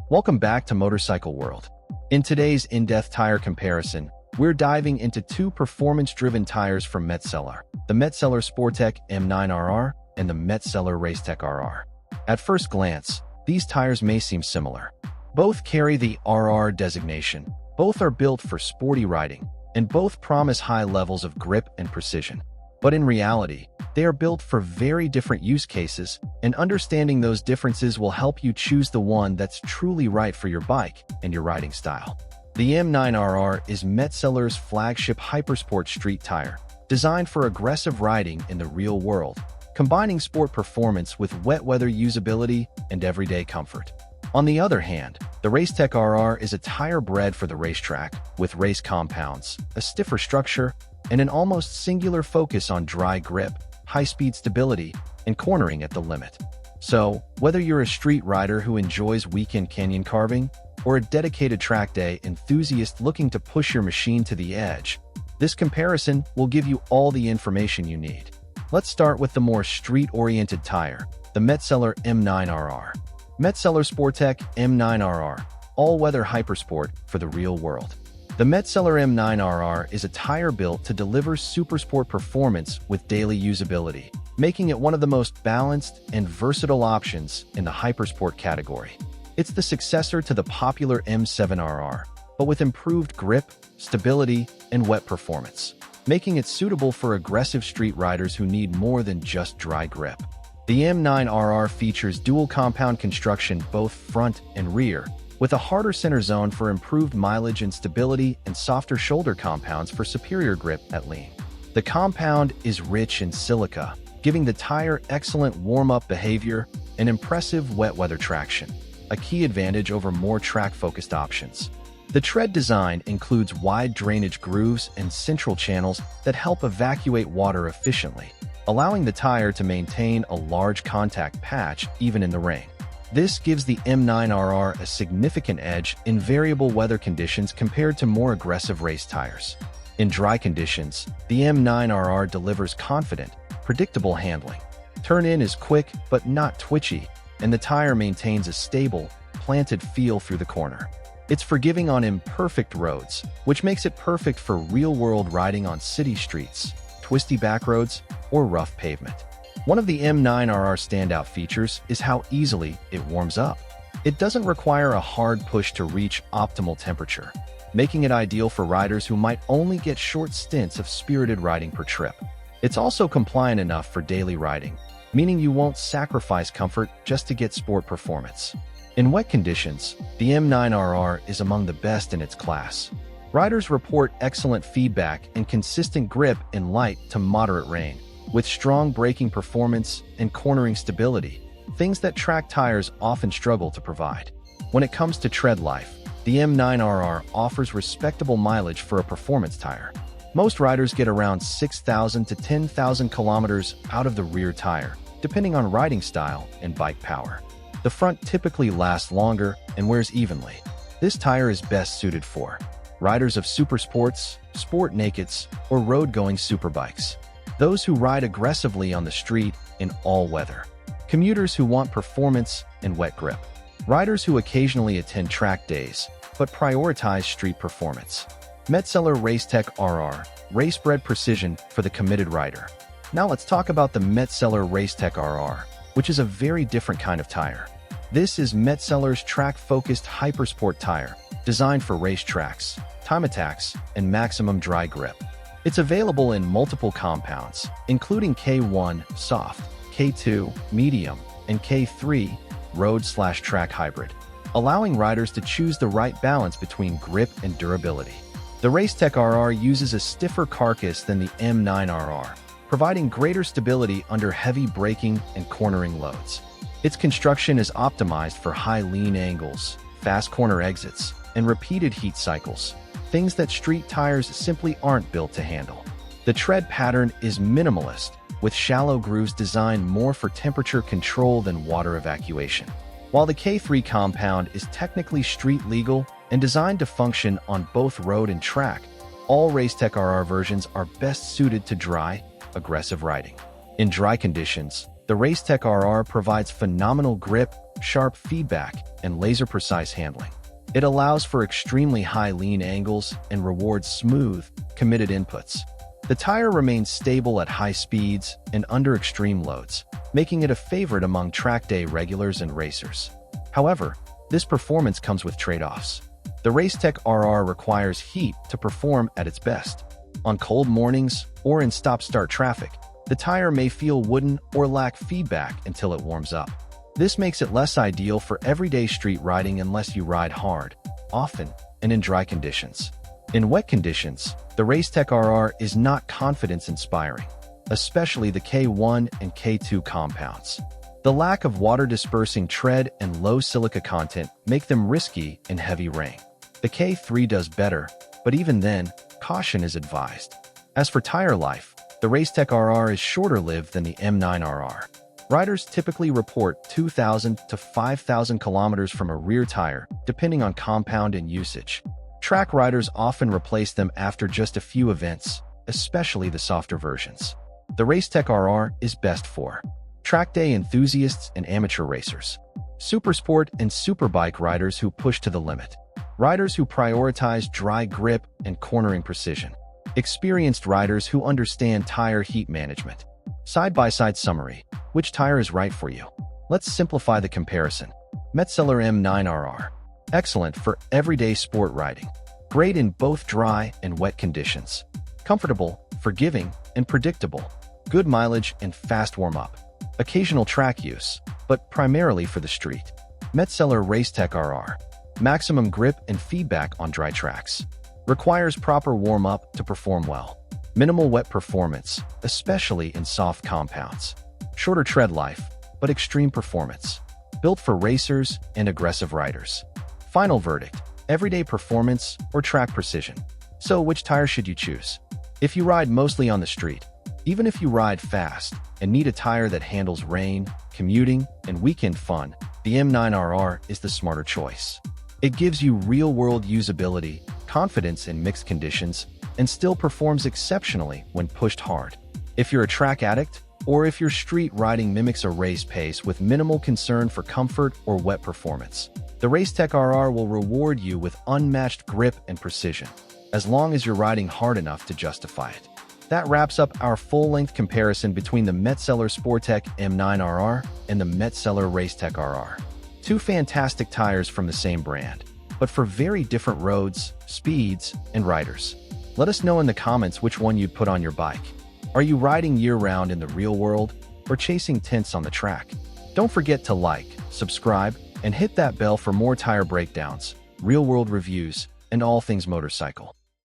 Welcome back to Motorcycle World. In today's in-depth tire comparison, we're diving into two performance-driven tires from Metzeler, the Metzeler Racetec M9RR and the Metzeler Racetec RR. At first glance, these tires may seem similar. Both carry the RR designation, both are built for sporty riding, and both promise high levels of grip and precision. But in reality, they are built for very different use cases, and understanding those differences will help you choose the one that's truly right for your bike and your riding style. The M9RR is Metzeler's flagship hypersport street tire, designed for aggressive riding in the real world, combining sport performance with wet weather usability and everyday comfort. On the other hand, the Racetec RR is a tire bred for the racetrack, with race compounds, a stiffer structure, and an almost singular focus on dry grip, high-speed stability, and cornering at the limit. So, whether you're a street rider who enjoys weekend canyon carving, or a dedicated track day enthusiast looking to push your machine to the edge, this comparison will give you all the information you need. Let's start with the more street-oriented tire, the Metzeler M9RR. Metzeler Racetec M9RR, all-weather hypersport for the real world. The Metzeler M9RR is a tire built to deliver supersport performance with daily usability, making it one of the most balanced and versatile options in the hypersport category. It's the successor to the popular M7RR, but with improved grip, stability, and wet performance, making it suitable for aggressive street riders who need more than just dry grip. The M9RR features dual compound construction both front and rear, with a harder center zone for improved mileage and stability and softer shoulder compounds for superior grip at lean. The compound is rich in silica, giving the tire excellent warm-up behavior and impressive wet weather traction, a key advantage over more track-focused options. The tread design includes wide drainage grooves and central channels that help evacuate water efficiently, allowing the tire to maintain a large contact patch even in the rain. This gives the M9RR a significant edge in variable weather conditions compared to more aggressive race tires. In dry conditions, the M9RR delivers confident, predictable handling. Turn-in is quick but not twitchy, and the tire maintains a stable, planted feel through the corner. It's forgiving on imperfect roads, which makes it perfect for real-world riding on city streets, twisty back roads, or rough pavement. One of the M9RR standout features is how easily it warms up. It doesn't require a hard push to reach optimal temperature, making it ideal for riders who might only get short stints of spirited riding per trip. It's also compliant enough for daily riding, meaning you won't sacrifice comfort just to get sport performance. In wet conditions, the M9RR is among the best in its class. Riders report excellent feedback and consistent grip in light to moderate rain, with strong braking performance and cornering stability, things that track tires often struggle to provide. When it comes to tread life, the M9RR offers respectable mileage for a performance tire. Most riders get around 6,000 to 10,000 kilometers out of the rear tire, depending on riding style and bike power. The front typically lasts longer and wears evenly. This tire is best suited for riders of supersports, sport nakeds, or road-going superbikes. Those who ride aggressively on the street in all weather. Commuters who want performance and wet grip. Riders who occasionally attend track days, but prioritize street performance. Metzeler Racetec RR, race-bred precision for the committed rider. Now let's talk about the Metzeler Racetec RR, which is a very different kind of tire. This is Metzeler's track-focused hypersport tire, designed for racetracks, time attacks, and maximum dry grip. It's available in multiple compounds, including K1 soft, K2 medium, and K3 road/track hybrid, allowing riders to choose the right balance between grip and durability. The Racetec RR uses a stiffer carcass than the M9RR, providing greater stability under heavy braking and cornering loads. Its construction is optimized for high lean angles, fast corner exits, and repeated heat cycles, things that street tires simply aren't built to handle. The tread pattern is minimalist, with shallow grooves designed more for temperature control than water evacuation. While the K3 compound is technically street legal and designed to function on both road and track, all Racetec RR versions are best suited to dry, aggressive riding. In dry conditions, the Racetec RR provides phenomenal grip sharp feedback, and laser-precise handling. It allows for extremely high lean angles and rewards smooth, committed inputs. The tire remains stable at high speeds and under extreme loads, making it a favorite among track day regulars and racers. However, this performance comes with trade-offs. The Racetec RR requires heat to perform at its best. On cold mornings or in stop-start traffic, the tire may feel wooden or lack feedback until it warms up. This makes it less ideal for everyday street riding unless you ride hard, often, and in dry conditions. In wet conditions, the Racetec RR is not confidence-inspiring, especially the K1 and K2 compounds. The lack of water-dispersing tread and low silica content make them risky in heavy rain. The K3 does better, but even then, caution is advised. As for tire life, the Racetec RR is shorter-lived than the M9RR. Riders typically report 2,000 to 5,000 kilometers from a rear tire, depending on compound and usage. Track riders often replace them after just a few events, especially the softer versions. The Racetec RR is best for track day enthusiasts and amateur racers, supersport and superbike riders who push to the limit, riders who prioritize dry grip and cornering precision, experienced riders who understand tire heat management. Side-by-side summary: which tire is right for you? Let's simplify the comparison. Metzeler M9RR. Excellent for everyday sport riding. Great in both dry and wet conditions. Comfortable, forgiving, and predictable. Good mileage and fast warm-up. Occasional track use, but primarily for the street. Metzeler Racetec RR. Maximum grip and feedback on dry tracks. Requires proper warm-up to perform well. Minimal wet performance, especially in soft compounds. Shorter tread life, but extreme performance. Built for racers and aggressive riders. Final verdict: everyday performance or track precision. So which tire should you choose? If you ride mostly on the street, even if you ride fast and need a tire that handles rain, commuting, and weekend fun, the M9RR is the smarter choice. It gives you real-world usability, confidence in mixed conditions, and still performs exceptionally when pushed hard. If you're a track addict, or if your street riding mimics a race pace with minimal concern for comfort or wet performance, the Racetec RR will reward you with unmatched grip and precision, as long as you're riding hard enough to justify it. That wraps up our full-length comparison between the Metzeler Sportec M9RR and the Metzeler Racetec RR. Two fantastic tires from the same brand, but for very different roads, speeds, and riders. Let us know in the comments which one you'd put on your bike. Are you riding year-round in the real world, or chasing tints on the track? Don't forget to like, subscribe, and hit that bell for more tire breakdowns, real-world reviews, and all things motorcycle.